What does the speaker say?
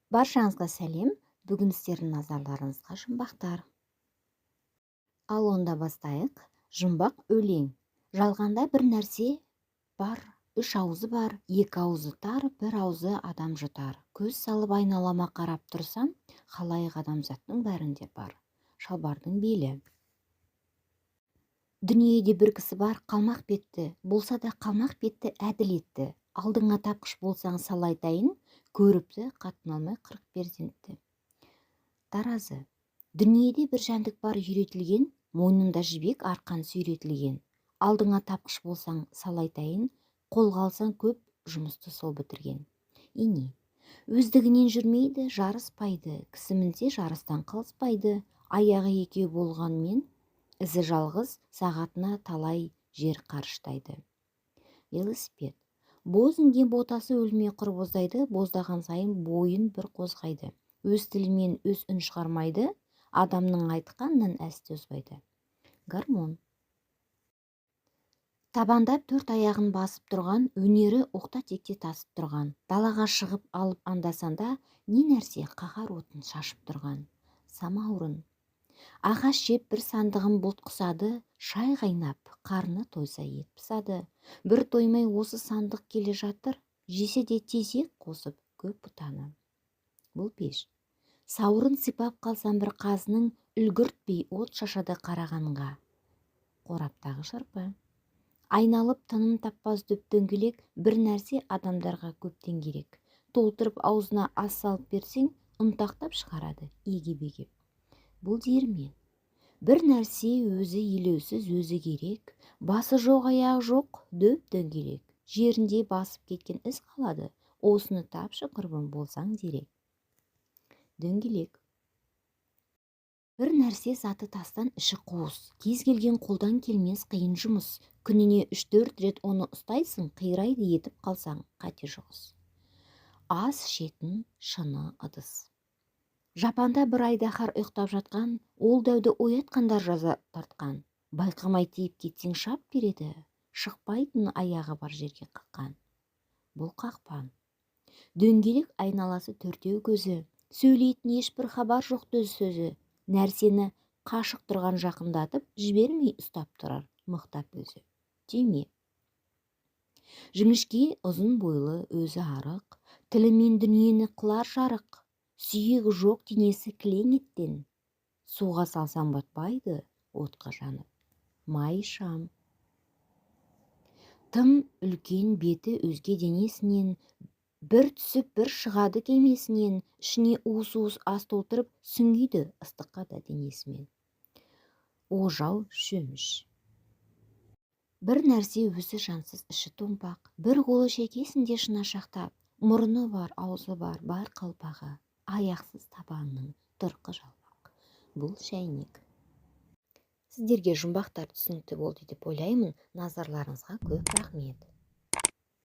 Баршаңызға сәлем. Бүгін сіздердің назарларыңызға жұмбақтар. Ал онда бастайық. Жұмбақ өлең. Жалғанда бір нәрсе бар, үш аузы бар, екі аузы тар, бір аузы адам жұтар. Көз салып айналама қарап тұрсам, халайық адамзаттың бәрінде бар. Шалбардың белі. Дүниеде бір кісі бар, қалмақ бетті, болса да қалмақ бетті әділ етті. Алдыңа тапқыш болсаң сал айтайын, көріпті қатын алмай 40 перзентті. Таразы. Дүниеде бір жәндік бар үйретілген, мойнында жібек арқан сүйретілген. Алдыңа тапқыш болсаң сал айтайын, қолға алсаң көп жұмысты сол бітірген. Ине. Өздігінен жүрмейді, жарыспайды, кісі мінсе жарыстан қалыспайды. Аяғы екеу болғанмен, ізі жалғыз, сағатына талай жер қарыштайды. Велосипед. Боз інген ботасы өлмей құр боздайды, боздаған сайын бойын бір қозғайды. Өз тілімен өз үн шығармайды, адамның айтқанынан әсте озбайды. Гармон. Табандап төрт аяғын басып тұрған, өнері оқта-текте тасып тұрған. Далаға шығып алып андасанда, не нәрсе қаһар отын шашып тұрған. Самаурын. Ағаш жеп бір сандығын бұлт құсады, шай қайнап, қарны тойса ет пысады. Бір тоймай осы сандық келе жатыр, жесе де тезек қосып көп бұтаны. Бұл пеш. Сауырын сипап қалсам бір қазының, үлгіртпей от шашады қарағанға. Қораптағы шырпы. Айналып тыным таппас дөп дөңгелек, бір нәрсе адамдарға көптен керек. Толтырып аузына ас салып берсең, ұнтақтап шығарады егеп-егеп. Бұл диірмен. Бір нәрсе өзі елеусіз өзі керек, басы жоқ аяғы жоқ дөп дөңгелек. Жерінде басып кеткен із қалады, осыны тапшы құрбым болсаң дерек. Дөңгелек. Бір нәрсе заты тастан іші қуыс, кез келген қолдан келмес қиын жұмыс. Күніне 3-4 рет оны ұстайсың, қирайды етіп қалсаң қате жұғыс. Ас ішетін шыны ыдыс. Жапанда бір айдаһар ұйықтап жатқан, ол дәуді оятқандар жаза тартқан. Байқамай тиіп кетсең шап береді, шықпайтын аяғы бар жерге қаққан. Бұл қақпан. Дөңгелек айналасы төртеу көзі, сөйлейтін ешбір хабар жоқ төз сөзі. Нәрсені қашық тұрған жақындатып, жібермей ұстап тұрар, мықтап өзі. Түйме. Жіңішке ұзын бойлы өзі арық, тілімен дүниені қылар жарық. Сүйегі жоқ денесі кілең еттен, суға салсам батпайды, отқа жанып. Май шам. Тым үлкен беті өзге денесінен, бір түсіп бір шығады кемесінен, ішіне уыс-уыс ас толтырып, сүңгиді ыстыққа да денесімен. Ожау шөміш. Бір нәрсе өзі жансыз іші томпақ, бір қолы шекесінде шынашақтап, мұрны бар, аузы бар қалпағы. Аяқсыз табанның тұрқы жалбақ. Бұл шәйнек. Сіздерге жұмбақтар түсінікті болды деп ойлаймын. Назарларыңызға көп рахмет.